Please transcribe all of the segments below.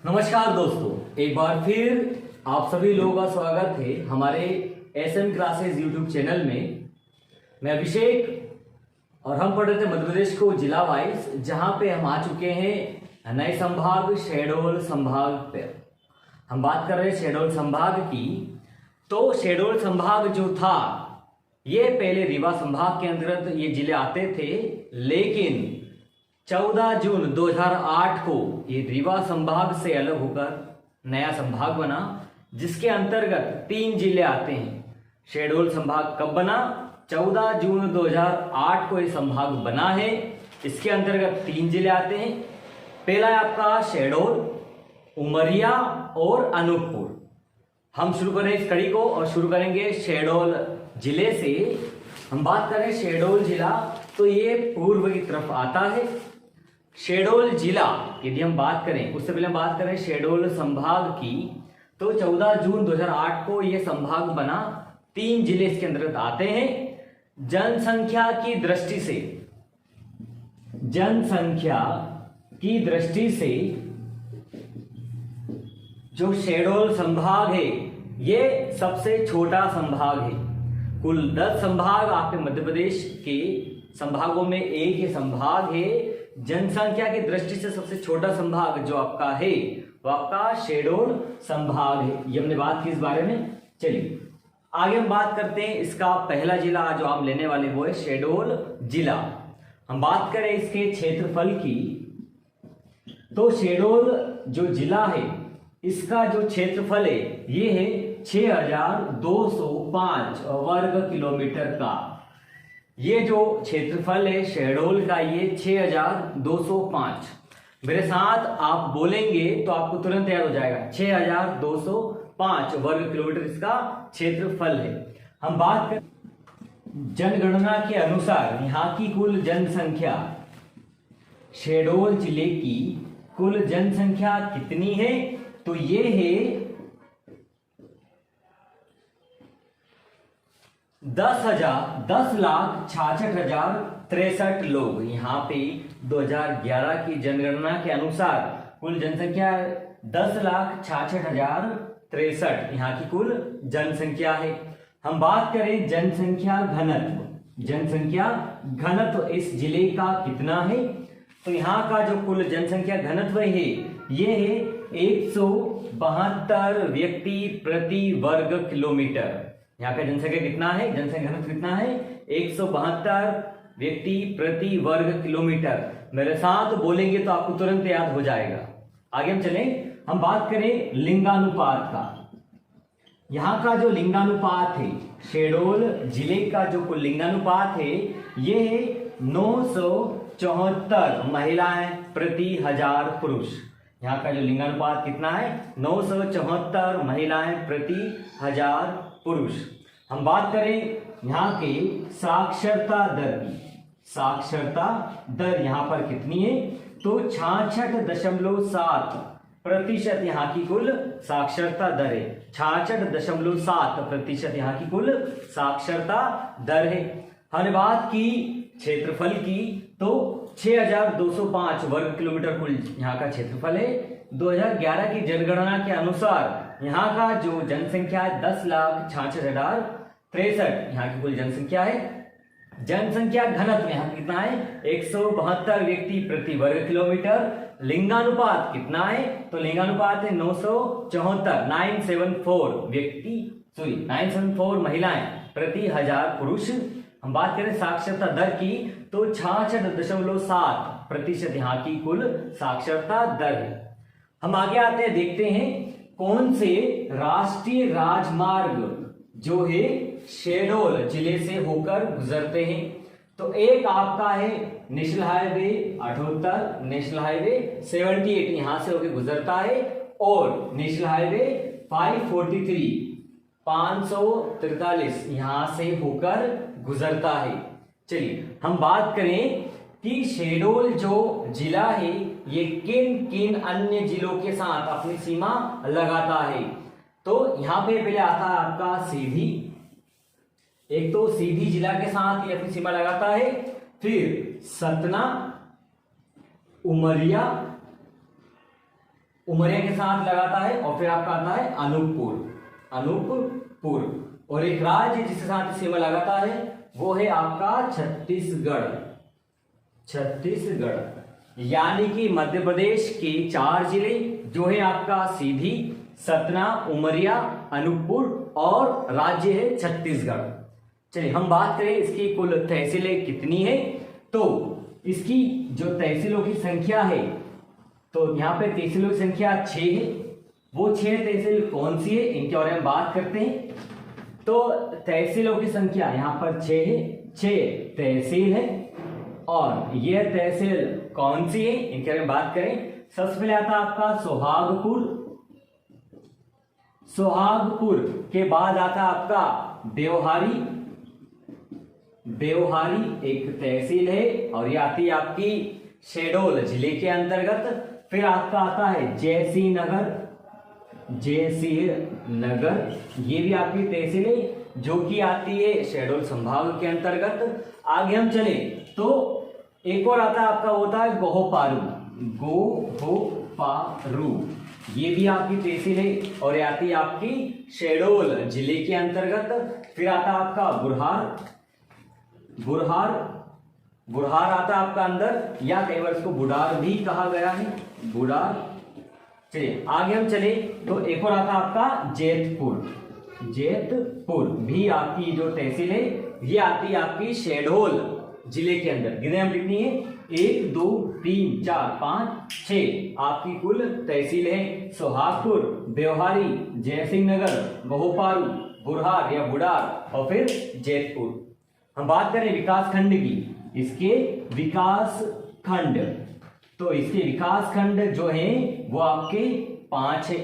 नमस्कार दोस्तों, एक बार फिर आप सभी लोगों का स्वागत है हमारे एसएम क्लासेस यूट्यूब चैनल में। मैं अभिषेक और हम पढ़ रहे थे मध्य प्रदेश को जिला वाइज, जहां पे हम आ चुके हैं नए संभाग शहडोल संभाग पे। हम बात कर रहे हैं शहडोल संभाग की। तो शहडोल संभाग जो था ये पहले रीवा संभाग के अंतर्गत ये जिले आते थे, लेकिन 14 जून 2008 को ये रीवा संभाग से अलग होकर नया संभाग बना, जिसके अंतर्गत 3 जिले आते हैं। शहडोल संभाग कब बना? 14 जून 2008 को ये संभाग बना है। इसके अंतर्गत 3 जिले आते हैं। पहला है आपका शहडोल, उमरिया और अनूपपुर। हम शुरू करें इस कड़ी को और शुरू करेंगे शहडोल जिले से। हम बात करें शहडोल जिला, तो ये पूर्व की तरफ आता है। शहडोल जिला यदि हम बात करें, उससे पहले हम बात करें शहडोल संभाग की, तो 14 जून 2008 को यह संभाग बना। 3 जिले इसके अंतर्गत आते हैं। जनसंख्या की दृष्टि से जो शहडोल संभाग है ये सबसे छोटा संभाग है। कुल 10 संभाग आपके मध्य प्रदेश के संभागों में एक ही संभाग है। जनसंख्या की दृष्टि से सबसे छोटा संभाग जो आपका है वो आपका शहडोल संभाग है। ये हमने बात की इस बारे में। चलिए आगे हम बात करते हैं। इसका पहला जिला जो हम लेने वाले वो है शहडोल जिला। हम बात करें इसके क्षेत्रफल की, तो शहडोल जो जिला है इसका जो क्षेत्रफल है ये है 6205 वर्ग किलोमीटर का। ये जो क्षेत्रफल है शहडोल का ये 6205। मेरे साथ आप बोलेंगे तो आपको तुरंत याद हो जाएगा। 6205 वर्ग किलोमीटर इसका क्षेत्रफल है। हम बात करें जनगणना के अनुसार यहाँ की कुल जनसंख्या, शहडोल जिले की कुल जनसंख्या कितनी है? तो ये है 10,66,63 लोग। यहाँ पे 2011 की जनगणना के अनुसार कुल जनसंख्या 10,66,63 यहाँ की कुल जनसंख्या है। हम बात करें जनसंख्या घनत्व इस जिले का कितना है? तो यहाँ का जो कुल जनसंख्या घनत्व है ये है 172 व्यक्ति प्रति वर्ग किलोमीटर। यहाँ का जनसंख्या कितना है? जनसंख्या घनत्व कितना है? 172 व्यक्ति प्रति वर्ग किलोमीटर। मेरे साथ बोलेंगे तो आपको तुरंत याद हो जाएगा। आगे हम चलें। हम बात करें लिंगानुपात का। यहाँ का जो लिंगानुपात है शहडोल जिले का जो कुल लिंगानुपात है ये है 974 महिलाएं प्रति 1000 पुरुष। यहाँ का जो लिंगानुपात कितना है? 974 महिलाएं प्रति 1000 पुरुष। हम बात करें यहाँ के साक्षरता दर की। साक्षरता दर यहाँ पर कितनी है? तो 66.7% यहाँ की कुल साक्षरता दर है। 66.7% यहाँ की कुल साक्षरता दर है। हमने बात की क्षेत्रफल की, तो 6205 वर्ग किलोमीटर कुल यहाँ का क्षेत्रफल है। 2011 की जनगणना के अनुसार यहाँ का जो जनसंख्या है 10,66,63 यहाँ की कुल जनसंख्या है। जनसंख्या घनत्व यहाँ कितना है? 172 व्यक्ति प्रति वर्ग किलोमीटर। लिंगानुपात कितना है? तो लिंगानुपात है 974 महिलाएं प्रति 1000 पुरुष। हम बात करें साक्षरता दर की, तो 66.7% यहाँ की कुल साक्षरता दर है। हम आगे आते हैं, देखते हैं कौन से राष्ट्रीय राजमार्ग जो है शहडोल जिले से होकर गुजरते हैं। तो एक आपका है नेशनल हाईवे 78, नेशनल हाईवे 78 यहां से होकर गुजरता है, और नेशनल हाईवे 543 यहां से होकर गुजरता है। चलिए हम बात करें कि शहडोल जो जिला है ये किन किन अन्य जिलों के साथ अपनी सीमा लगाता है। तो यहां पे पहले आता है आपका सीधी। एक तो सीधी जिला के साथ ये अपनी सीमा लगाता है, फिर सतना, उमरिया उमरिया के साथ लगाता है, और फिर आपका आता है अनूपपुर। और एक राज्य जिसके साथ सीमा लगाता है वो है आपका छत्तीसगढ़। यानी कि मध्य प्रदेश के 4 जिले जो है आपका सीधी, सतना, उमरिया, अनूपपुर और राज्य है छत्तीसगढ़। चलिए हम बात करें इसकी कुल तहसीलें कितनी है। तो इसकी जो तहसीलों की संख्या है, तो यहाँ पे तहसीलों की संख्या 6 है। वो 6 तहसील कौन सी है इनके बारे में बात करते हैं। तो तहसीलों की संख्या यहाँ पर 6 है, 6 तहसील है। और यह तहसील कौन सी है इनके बारे में बात करें। सबसे पहले आता है आपका सोहागपुर के बाद आता है आपका देवहारी एक तहसील है, और ये आती है आपकी शहडोल जिले के अंतर्गत। फिर आपका आता है जयसिंह नगर, ये भी आपकी तहसील है जो कि आती है शहडोल संभाग के अंतर्गत। आगे हम चले तो एक और आता है आपका, होता है गोहोपारू, ये भी आपकी तहसील है और ये आती है आपकी शहडोल जिले के अंतर्गत। फिर आता है आपका बुढ़ार आता है आपका अंदर, या कई बार इसको बुढ़ार भी कहा गया है, बुढ़ार। चलिए आगे हम चले तो एक और आता है आपका जेतपुर भी आपकी जो तहसील है ये आती है आपकी शहडोल जिले के अंदर। गिने हम लिखनी है 1 2 3 4 5 6 आपकी कुल तहसील है। सोहागपुर, देवहारी, जयसिंह नगर, गोहोपारू, बुढ़ार या बुढ़ार और फिर जेतपुर। हम बात करें विकास खंड की, इसके विकास खंड, तो इसके विकास खंड जो है वो आपके 5 है।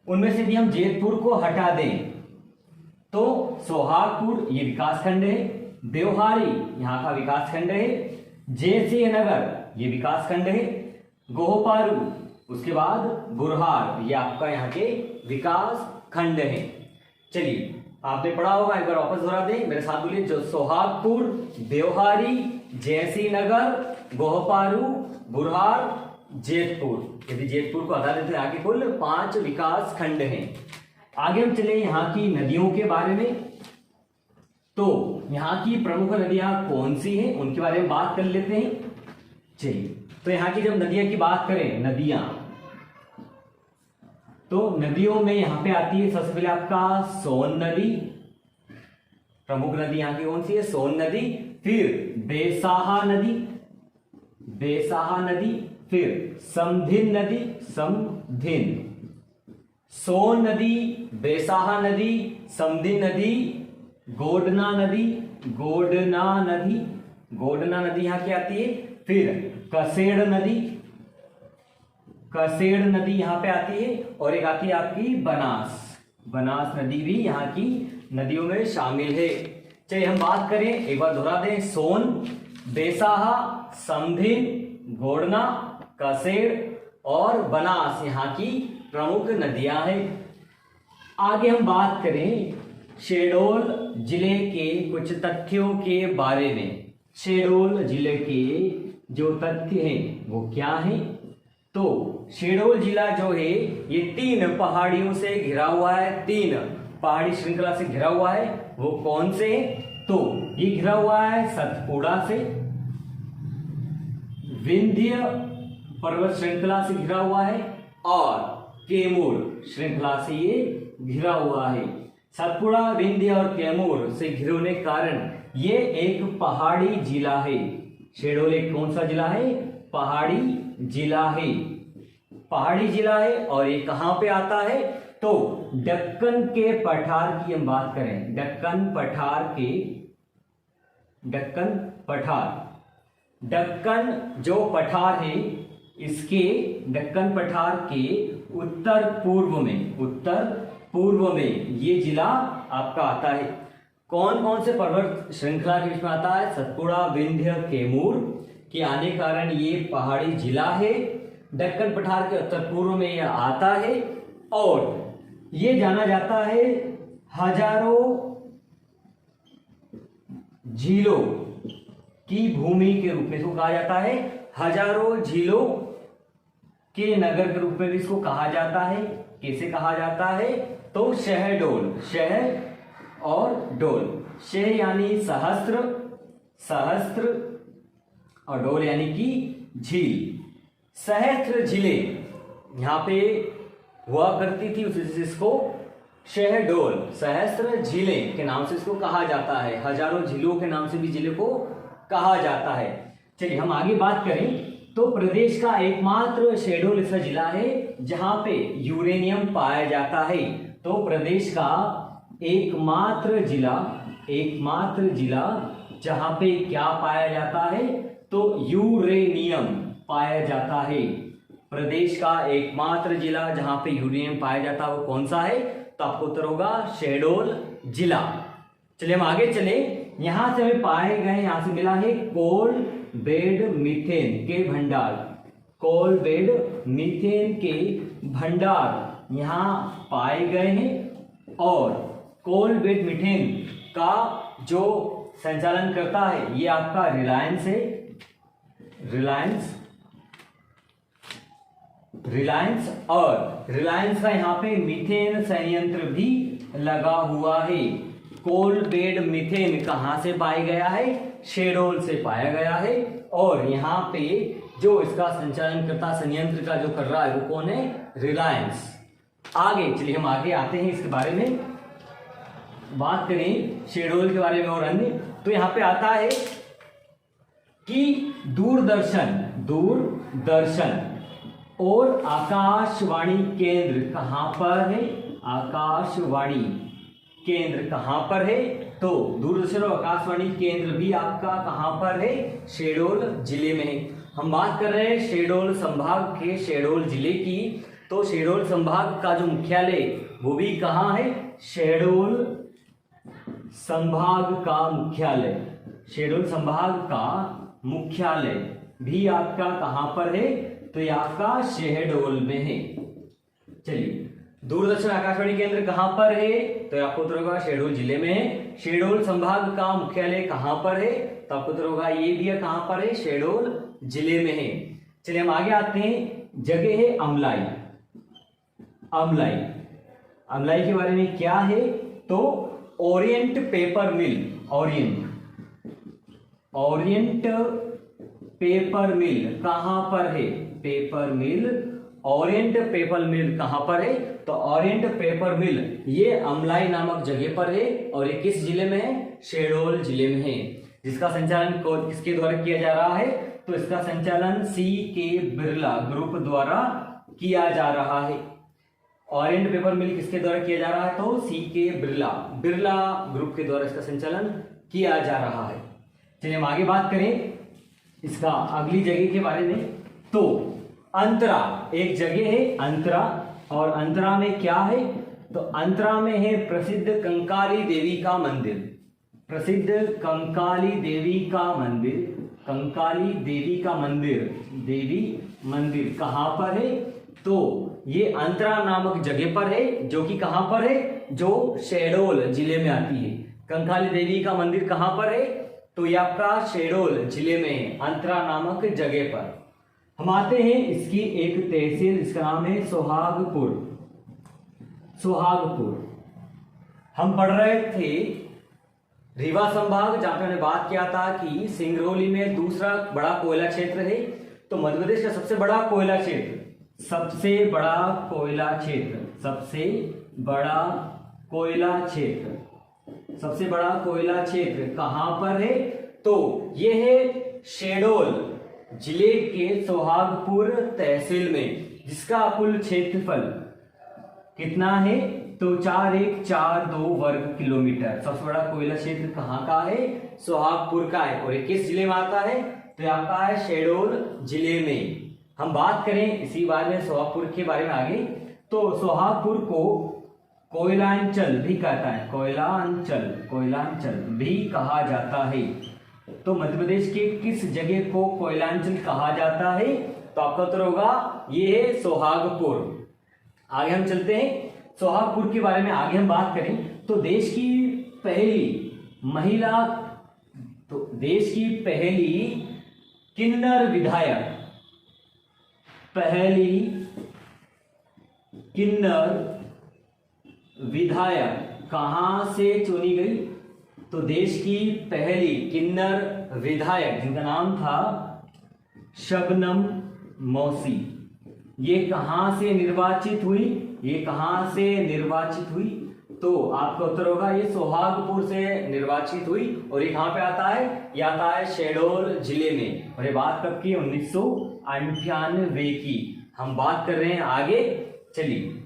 उनमें से भी हम जेतपुर को हटा दें तो सोहागपुर ये विकास खंड है, देवहारी यहाँ का विकास खंड है, जयसिंह नगर ये विकास खंड है, गोहोपारू उसके बाद बुढ़ार ये आपका यहाँ के विकास खंड है। चलिए आपने पढ़ा होगा, एक बार वापस दोहरा दें, मेरे साथ बोलिए। जो सोहागपुर, देवहारी, जयसिंह नगर, गोहोपारू, बुढ़ार, जेतपुर। यदि जेतपुर को हटा दें तो यहाँ के कुल 5 विकास खंड हैं। आगे हम चले यहाँ की नदियों के बारे में। तो यहाँ की प्रमुख नदियां कौन सी हैं उनके बारे में बात कर लेते हैं। चलिए तो यहाँ की जब नदियां की बात करें, नदियां, तो नदियों में यहाँ पे आती है सबसे पहले आपका सोन नदी, प्रमुख नदी यहाँ की कौन सी है, सोन नदी। फिर बेसाहा नदी, फिर समधिन नदी, सोन नदी, बेसाहा नदी, समधिन नदी, गोडना नदी यहाँ की आती है। फिर कसेड़ नदी यहाँ पे आती है, और एक आती है आपकी बनास नदी भी यहाँ की नदियों में शामिल है। चलिए हम बात करें, एक बार दोहरा दें, सोन, बेसाहा, समधिन, गोडना, कसेड़ और बनास यहाँ की प्रमुख नदियां हैं। आगे हम बात करें शहडोल जिले के कुछ तथ्यों के बारे में। शहडोल जिले के जो तथ्य हैं वो क्या हैं? तो शहडोल जिला जो है ये 3 पहाड़ियों से घिरा हुआ है, 3 पहाड़ी श्रृंखला से घिरा हुआ है। वो कौन से? तो ये घिरा हुआ है सतपुड़ा से, विंध्य पर्वत श्रृंखला से घिरा हुआ है, और कैमूर श्रृंखला से ये घिरा हुआ है। सतपुड़ा, विंध्य और कैमूर से घिरे होने के कारण ये एक पहाड़ी जिला है। शहडोल एक कौन सा जिला है? पहाड़ी जिला है, पहाड़ी जिला है। और ये कहां पे आता है? तो दक्कन के पठार की हम बात करें, दक्कन जो पठार है, इसके दक्कन पठार के उत्तर पूर्व में ये जिला आपका आता है। कौन कौन से पर्वत श्रृंखला के बीच में आता है? सतपुड़ा, विंध्य, कैमूर के आने कारण ये पहाड़ी जिला है। दक्कन पठार के उत्तर पूर्व में यह आता है, और ये जाना जाता है हजारों झीलों की भूमि के रूप में। इसको कहा जाता है हजारों झीलों के नगर के रूप में भी इसको कहा जाता है। कैसे कहा जाता है? तो शहडोल, शहर और डोल। शह यानी सहस्त्र, सहस्त्र, और डोल यानी कि झील। सहस्त्र झीलें यहाँ पे हुआ करती थी, उसी से इसको शहडोल, सहस्त्र झीलें के नाम से इसको कहा जाता है। हजारों झीलों के नाम से भी जिले को कहा जाता है। चलिए हम आगे बात करें तो प्रदेश का एकमात्र शहडोल ऐसा जिला है जहां पे यूरेनियम पाया जाता है। तो प्रदेश का एकमात्र जिला जहां पे क्या पाया जाता है? तो यूरेनियम पाया जाता है। प्रदेश का एकमात्र जिला जहां पे यूरेनियम पाया जाता है वो कौन सा है? तो आपको उत्तर होगा शहडोल जिला। चलिए हम आगे चले। यहां से हमें पाए गए, यहां से मिला है कोल बेड मीथेन के भंडार। कोल बेड मीथेन के भंडार यहां पाए गए हैं और कोल बेड मीथेन का जो संचालन करता है ये आपका रिलायंस है। रिलायंस और रिलायंस का यहाँ पे मीथेन संयंत्र भी लगा हुआ है। कोल बेड मीथेन कहां से पाया गया है? शहडोल से पाया गया है। और यहाँ पे जो इसका संचालन करता संयंत्र का जो कर रहा है वो कौन है? रिलायंस। आगे चलिए हम आगे आते हैं, इसके बारे में बात करें शहडोल के बारे में और अन्य। तो यहाँ पे आता है कि दूरदर्शन और आकाशवाणी केंद्र कहां पर है? आकाशवाणी केंद्र कहां पर है? तो दूरदर्शन और आकाशवाणी केंद्र भी आपका कहां पर है? शहडोल जिले में है। हम बात कर रहे हैं शहडोल संभाग के शहडोल जिले की। तो शहडोल संभाग का जो मुख्यालय वो भी कहां है? शहडोल संभाग का मुख्यालय, शहडोल संभाग का मुख्यालय भी आपका कहां पर है? तो ये आपका शहडोल में है। चलिए दूरदर्शन आकाशवाणी केंद्र कहां पर है? तो आपको उत्तर होगा शहडोल जिले में है। शहडोल संभाग का मुख्यालय कहां पर है? तो आपको उत्तर होगा ये भी कहां पर है? शहडोल जिले में है। चलिए हम आगे आते हैं। जगह है अमलाई। अमलाई के बारे में क्या है? तो ओरिएंट पेपर मिल, ओरिएंट पेपर मिल कहां पर है? ओरिएंट पेपर मिल कहां पर है? तो ओरिएंट पेपर मिल ये अमलाई नामक जगह पर है और ये किस जिले में है? शहडोल जिले में है। जिसका संचालन किसके द्वारा किया जा रहा है? तो इसका संचालन C.K. बिरला ग्रुप द्वारा किया जा रहा है। ओरिएंट पेपर मिल किसके द्वारा किया जा रहा है? तो C.K. बिरला ग्रुप के द्वारा इसका संचालन किया जा रहा है। चलिए हम आगे बात करें इसका अगली जगह के बारे में। तो अंतरा एक जगह है, अंतरा, और अंतरा में क्या है? तो अंतरा में है प्रसिद्ध कंकाली देवी का मंदिर। प्रसिद्ध कंकाली देवी का मंदिर, देवी मंदिर कहां पर है? तो ये अंतरा नामक जगह पर है, जो कि कहां पर है? जो शहडोल जिले में आती है। कंकाली देवी का मंदिर कहां पर है? तो ये आपका शहडोल जिले में है, अंतरा नामक जगह पर। हम आते हैं इसकी एक तहसील, इसका नाम है सोहागपुर। हम पढ़ रहे थे रीवा संभाग, जहां पे हमने बात किया था कि सिंगरौली में दूसरा बड़ा कोयला क्षेत्र है। तो मध्य प्रदेश का सबसे बड़ा कोयला क्षेत्र कहां पर है? तो यह है शहडोल जिले के सोहागपुर तहसील में, जिसका कुल क्षेत्रफल कितना है? तो 4142 वर्ग किलोमीटर। सबसे बड़ा कोयला क्षेत्र कहां का है? सोहागपुर का है। और ये किस जिले में आता है? तो आपका है शहडोल जिले में। हम बात करें इसी बारे में सोहागपुर के बारे में आगे। तो सोहागपुर को कोयलांचल भी कहता है, कोयलांचल भी कहा जाता है। तो मध्य प्रदेश के किस जगह को कोयलांचल कहा जाता है? तो आपका उत्तर होगा ये है सोहागपुर। आगे हम चलते हैं सोहागपुर के बारे में। आगे हम बात करें तो देश की पहली किन्नर विधायक पहली किन्नर विधायक कहां से चुनी गई? तो देश की पहली किन्नर विधायक जिनका नाम था शबनम मौसी, ये कहां से निर्वाचित हुई? ये कहां से निर्वाचित हुई? तो आपका उत्तर होगा ये सोहागपुर से निर्वाचित हुई। और ये कहां पे आता है? ये आता है शहडोल जिले में। और ये बात कब की? 1998 की। हम बात कर रहे हैं आगे, चलिए।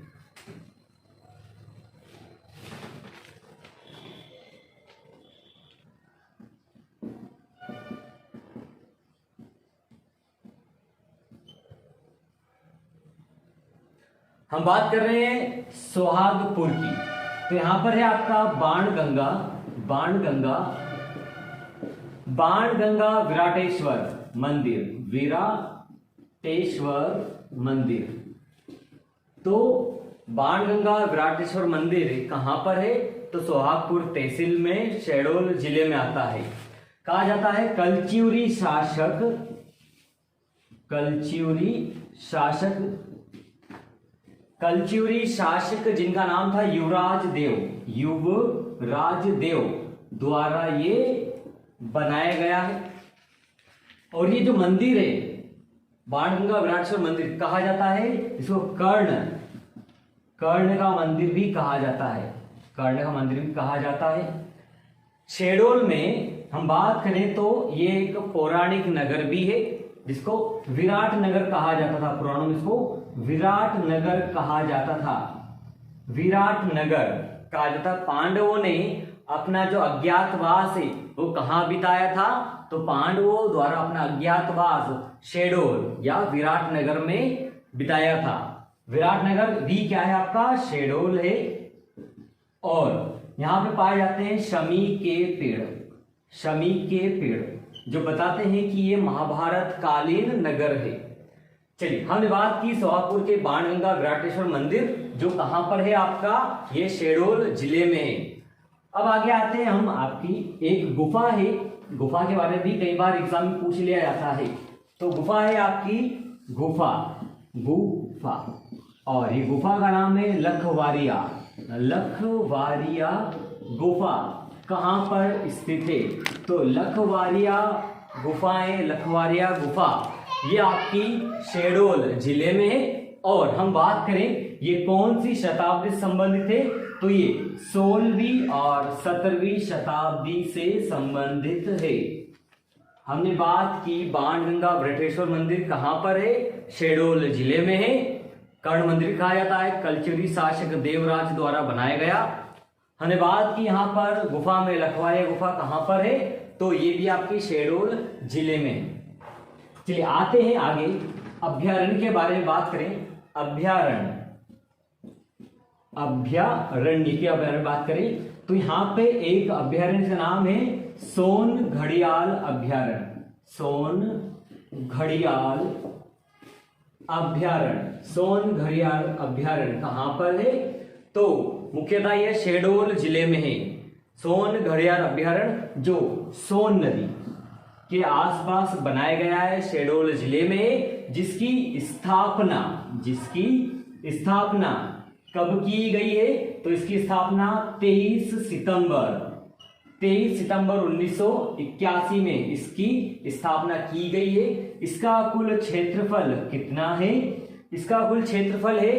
हम बात कर रहे हैं सोहागपुर की। तो यहां पर है आपका बाणगंगा, बाणगंगा, बाणगंगा विराटेश्वर मंदिर, विराटेश्वर मंदिर। तो बाणगंगा विराटेश्वर मंदिर कहां पर है? तो सोहागपुर तहसील में शहडोल जिले में आता है। कहा जाता है कलचिउरी शासक, कलचिउरी शासक, कलचिउरी शासक जिनका नाम था युवराज देव, युवराज देव द्वारा ये बनाया गया है। और ये जो मंदिर है बाणगंगा विराटेश्वर मंदिर, कहा जाता है इसको कर्ण, कर्ण का मंदिर भी कहा जाता है, कर्ण का मंदिर भी कहा जाता है। शहडोल में हम बात करें तो ये एक पौराणिक नगर भी है जिसको विराट नगर कहा जाता था। पुराणों में इसको विराट नगर कहा जाता था, विराट नगर कहा जाता। पांडवों ने अपना जो अज्ञातवास है वो कहां बिताया था? तो पांडवों द्वारा अपना अज्ञातवास शहडोल या विराट नगर में बिताया था। विराट नगर भी क्या है आपका? शहडोल है। और यहां पे पाए जाते हैं शमी के पेड़, शमी के पेड़ जो बताते हैं कि ये महाभारत कालीन नगर है। चलिए, हमने बात की सोहागपुर के बाणगंगा विराटेश्वर मंदिर जो कहां पर है आपका? ये शहडोल जिले में है। अब आगे आते हैं हम, आपकी एक गुफा है, गुफा के बारे में भी कई बार एग्जाम में पूछ लिया जाता है। तो गुफा है आपकी गुफा, गुफा, और ये गुफा का नाम है लखवारिया, लखवारिया गुफा कहां पर स्थित है? तो लखवारिया गुफाएं, लखवारिया गुफा ये आपकी शहडोल जिले में है। और हम बात करें ये कौन सी शताब्दी से संबंधित है? तो ये 16वीं और 17वीं शताब्दी से संबंधित है। हमने बात की बाणगंगा विराटेश्वर मंदिर कहां पर है? शहडोल जिले में है। कर्ण मंदिर कहा जाता है, कलचिउरी शासक देवराज द्वारा बनाया गया। हमने बात की यहाँ पर गुफा में लखवारिया गुफा कहां पर है? तो ये भी आपकी शहडोल जिले में है। चलिए आते हैं आगे, अभ्यारण्य के बारे में बात करें। अभ्यारण्य, अभ्यारण्य के बारे में बात करें तो यहाँ पे एक अभ्यारण्य का नाम है सोन घड़ियाल अभ्यारण्य, सोन घड़ियाल अभ्यारण्य, सोन घड़ियाल अभ्यारण्य कहां पर है? तो मुख्यतः यह शहडोल जिले में है। सोन घड़ियाल अभ्यारण्य जो सोन नदी के आसपास बनाया गया है शहडोल जिले में, जिसकी स्थापना, जिसकी स्थापना कब की गई है? तो इसकी स्थापना 23 सितंबर 1981 में इसकी स्थापना की गई है। इसका कुल क्षेत्रफल कितना है? इसका कुल क्षेत्रफल है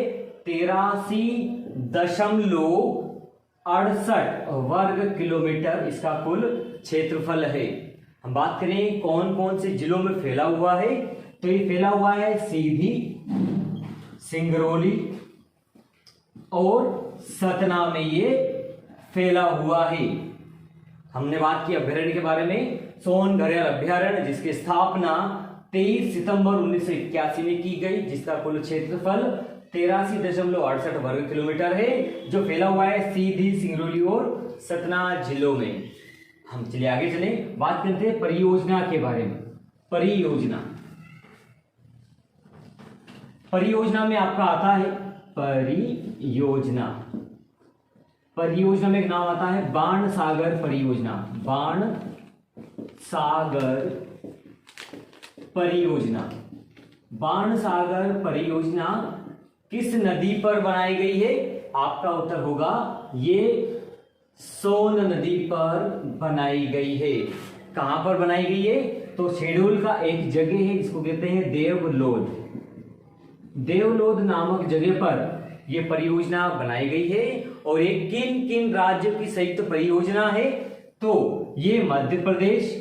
83.68 वर्ग किलोमीटर इसका कुल क्षेत्रफल है। हम बात करें कौन कौन से जिलों में फैला हुआ है? तो ये फैला हुआ है सीधी, सिंगरौली और सतना में ये फैला हुआ है। हमने बात की अभ्यारण्य के बारे में, सोन घड़ियाल अभ्यारण्य जिसकी स्थापना 23 सितंबर 1981 में की गई, जिसका कुल क्षेत्रफल 83.68 वर्ग किलोमीटर है, जो फैला हुआ है सीधी, सिंगरौली और सतना जिलों में। हम चलिए आगे चले, बात करते हैं परियोजना के बारे में। परियोजना, परियोजना में आपका आता है परियोजना, परियोजना में एक नाम आता है बाण सागर परियोजना, बाण सागर परियोजना। बाणसागर परियोजना किस नदी पर बनाई गई है? आपका उत्तर होगा ये सोन नदी पर बनाई गई है। कहां पर बनाई गई है? तो शहडोल का एक जगह है जिसको कहते हैं देवलोध। देवलोध नामक जगह पर यह परियोजना बनाई गई है। और ये किन किन राज्यों की संयुक्त परियोजना है? तो ये मध्य प्रदेश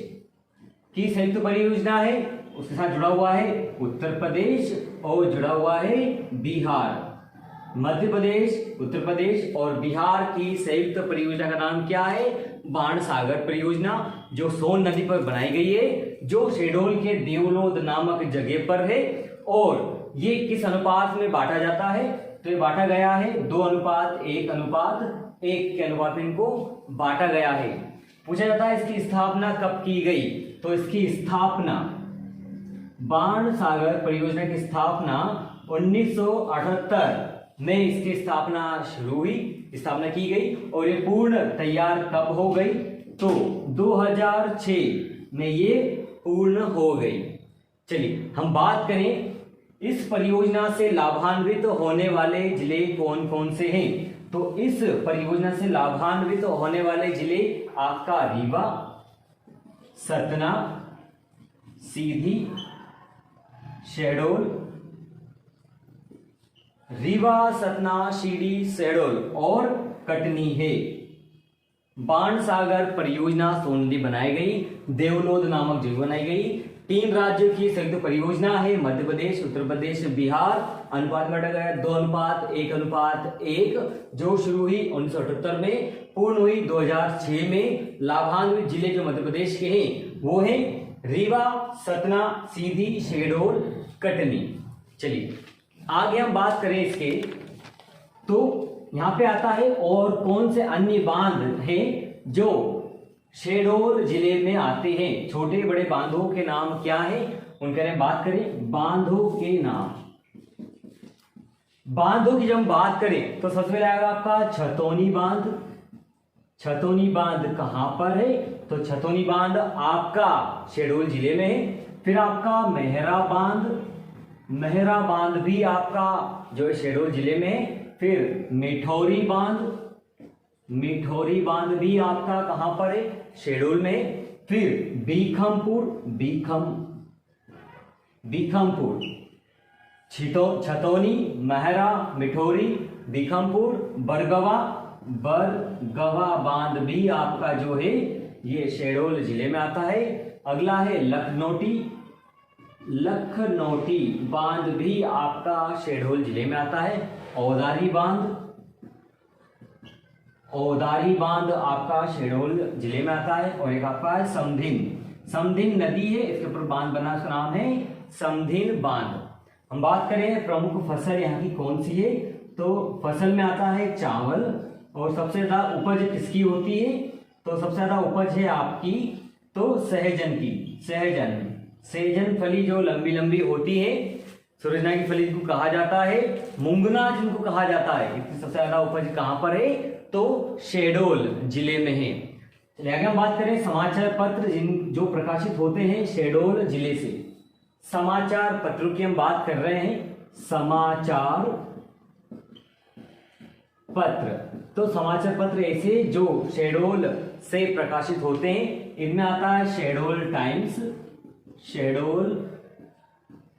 की संयुक्त परियोजना है, उसके साथ जुड़ा हुआ है उत्तर प्रदेश और जुड़ा हुआ है बिहार। मध्य प्रदेश, उत्तर प्रदेश और बिहार की संयुक्त परियोजना का नाम क्या है? बाणसागर परियोजना, जो सोन नदी पर बनाई गई है, जो शहडोल के देवलोध नामक जगह पर है। और ये किस अनुपात में बांटा जाता है? तो ये बांटा गया है 2:1:1 के अनुपात में इनको बांटा गया है। पूछा जाता है इसकी स्थापना कब की गई? तो इसकी स्थापना, बाणसागर परियोजना की स्थापना 1978 में इसकी स्थापना शुरू हुई, स्थापना की गई। और ये पूर्ण तैयार कब हो गई? तो 2006 में ये पूर्ण हो गई। चलिए हम बात करें इस परियोजना से लाभान्वित होने वाले जिले कौन कौन से हैं। तो इस परियोजना से लाभान्वित होने वाले जिले आपका रीवा, सतना, सीधी, शहडोल, रीवा, सतना, सीधी, शहडोल और कटनी है। बाणसागर परियोजना सोन नदी बनाई गई, देवलोध नामक जगह बनाई गई। 3 राज्यों की संयुक्त परियोजना है, मध्य प्रदेश, उत्तर प्रदेश, बिहार। अनुपात में बांटा गया 2:1:1, जो शुरू हुई 1978 में, पूर्ण हुई 2006 में। लाभान्वित जिले जो मध्य प्रदेश के हैं वो है रीवा, सतना, सीधी, शहडोल, कटनी। चलिए आगे हम बात करें इसके, तो यहां पे आता है और कौन से अन्य बांध हैं जो शहडोल जिले में आते हैं। छोटे बड़े बांधों के नाम क्या है उनके बारे में बात करें। बांधों के नाम, बांधों की जब हम बात करें तो सबसे पहले आएगा आपका छतौनी बांध। छतौनी बांध कहां पर है? तो छतौनी बांध आपका शहडोल जिले में है। फिर आपका मेहरा बांध, मेहरा बांध भी आपका जो है शहडोल जिले में है। फिर मिठौरी बांध, मिठौरी बांध भी आपका कहां पर है? शहडोल में। फिर बीखमपुर, बीखमपुर, छतौनी, मेहरा, मिठौरी, बीखमपुर, बरगवा, बरगवा बांध भी आपका जो है ये शहडोल जिले में आता है। अगला है लखनौटी, लखनौटी बांध भी आपका शहडोल जिले में आता है। औदारी बांध, औदारी बांध आपका शहडोल जिले में आता है। और एक आपका है समधिन, समधिन नदी है इसके ऊपर बांध बना, उसका नाम है समधिन बांध। हम बात करें प्रमुख फसल यहाँ की कौन सी है, तो फसल में आता है चावल। और सबसे ज्यादा उपज किसकी होती है? तो सबसे ज्यादा उपज है आपकी तो सहजन की, सहजन, सहजन फली जो लंबी लंबी होती है, सूरजना की फली को कहा जाता है, मुंगना जिनको कहा जाता है। इसकी सबसे ज्यादा उपज कहां पर है? तो शहडोल जिले में है। चलिए आगे हम बात करें समाचार पत्र जिन जो प्रकाशित होते हैं शहडोल जिले से। समाचार पत्रों की हम बात कर रहे हैं। समाचार पत्र, तो समाचार पत्र ऐसे जो शहडोल से प्रकाशित होते हैं, इनमें आता है शहडोल टाइम्स, शहडोल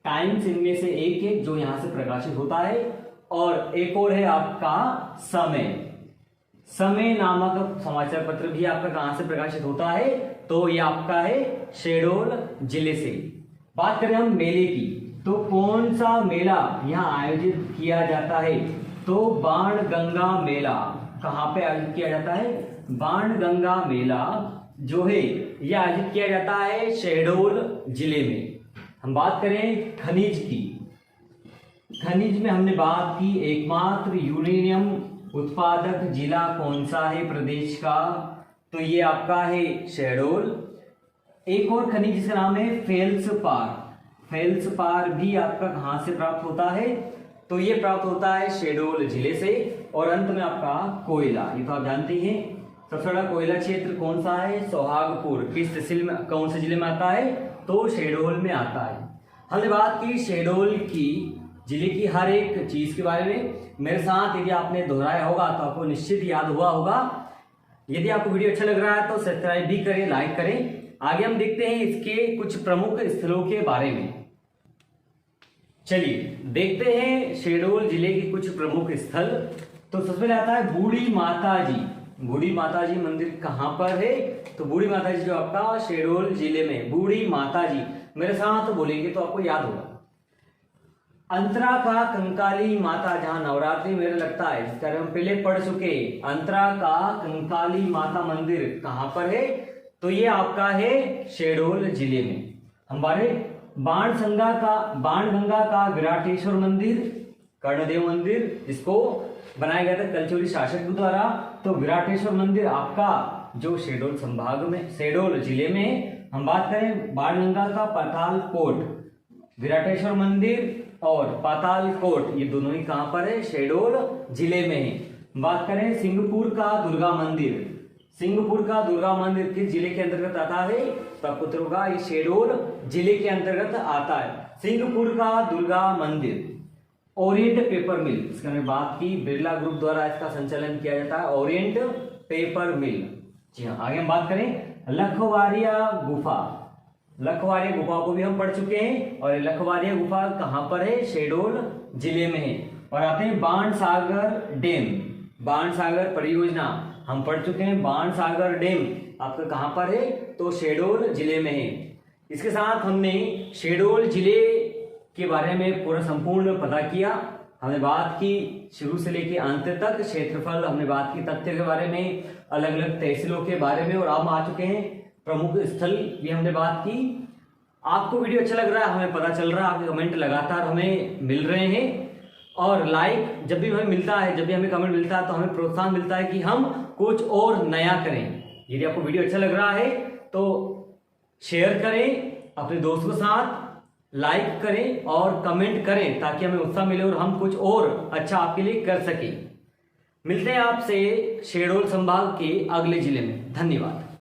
टाइम्स इनमें से एक है जो यहां से प्रकाशित होता है। और एक और है आपका समय, समय नामक समाचार पत्र भी आपका कहां से प्रकाशित होता है? तो ये आपका है शहडोल जिले से। बात करें हम मेले की, तो कौन सा मेला यहाँ आयोजित किया जाता है? तो बाणगंगा मेला। कहां पे आयोजित किया जाता है? बाणगंगा मेला जो है यह आयोजित किया जाता है शहडोल जिले में। हम बात करें खनिज की, खनिज में हमने बात की एकमात्र यूरेनियम उत्पादक जिला कौन सा है प्रदेश का? तो ये आपका है शहडोल। एक और खनिज जिसका नाम है फेल्सपार, फेल्सपार भी आपका कहां से प्राप्त होता है? तो ये प्राप्त होता है शहडोल जिले से। और अंत में आपका कोयला, ये तो आप जानते हैं सबसे बड़ा कोयला क्षेत्र कौन सा है? सोहागपुर। किस तहसील में, कौन से जिले में आता है? तो शहडोल में आता है। हमने बात की शहडोल की जिले की हर एक चीज के बारे में। मेरे साथ यदि आपने दोहराया होगा तो आपको निश्चित याद हुआ होगा। यदि आपको वीडियो अच्छा लग रहा है तो सब्सक्राइब भी करें, लाइक करें। आगे हम देखते हैं इसके कुछ प्रमुख स्थलों के बारे में। चलिए देखते हैं शहडोल जिले के कुछ प्रमुख स्थल। तो सबसे पहले आता है बूढ़ी माता जी। बूढ़ी माता जी मंदिर कहाँ पर है? तो बूढ़ी माता जी जो आपका शहडोल जिले में, बूढ़ी माता जी मेरे साथ बोलेंगे तो आपको याद होगा। अंतरा का कंकाली माता, जहां नवरात्रि मेरे लगता है, जिसका हम पहले पढ़ चुके। अंतरा का कंकाली माता मंदिर कहां पर है? तो ये आपका है शहडोल जिले में। हमारे बाणगंगा का विराटेश्वर मंदिर, कर्णदेव मंदिर, जिसको बनाया गया था कलचोरी शासक द्वारा। तो विराटेश्वर मंदिर आपका जो शहडोल संभाग में, शहडोल जिले में। हम बात करें बाणगंगा का पाताल कोट, विराटेश्वर मंदिर और पाताल कोट, ये दोनों ही कहां पर है? शहडोल जिले में है। बात करें सिंहपुर का दुर्गा मंदिर। सिंहपुर का दुर्गा मंदिर किस जिले के अंतर्गत आता है? तो आपको उत्तर होगा ये शहडोल जिले के अंतर्गत आता है, सिंहपुर का दुर्गा मंदिर। ओरिएंट पेपर मिल, इसकी हमने बात की, बिरला ग्रुप द्वारा इसका संचालन किया जाता है, ओरिएंट पेपर मिल। जी हाँ, आगे हम बात करें लखवारिया गुफा। लखवारिया गुफा को भी हम पढ़ चुके हैं, और लखवारिया गुफा कहां पर है? शहडोल जिले में है। और आते हैं बाणसागर डैम, बाणसागर परियोजना हम पढ़ चुके हैं। बाणसागर डैम आपका कहां पर है? तो शहडोल जिले में है। इसके साथ हमने शहडोल जिले के बारे में पूरा संपूर्ण पता किया। हमने बात की शुरू से लेकर अंत तक, क्षेत्रफल हमने बात की, तथ्य के बारे में, अलग अलग तहसीलों के बारे में, और अब आ चुके हैं प्रमुख स्थल भी हमने बात की। आपको वीडियो अच्छा लग रहा है, हमें पता चल रहा है, आपके कमेंट लगातार हमें मिल रहे हैं। और लाइक जब भी हमें मिलता है, जब भी हमें कमेंट मिलता है, तो हमें प्रोत्साहन मिलता है कि हम कुछ और नया करें। यदि आपको वीडियो अच्छा लग रहा है तो शेयर करें अपने दोस्तों के साथ, लाइक करें और कमेंट करें, ताकि हमें उत्साह मिले और हम कुछ और अच्छा आपके लिए कर सकें। मिलते हैं आपसे शहडोल संभाग के अगले जिले में। धन्यवाद।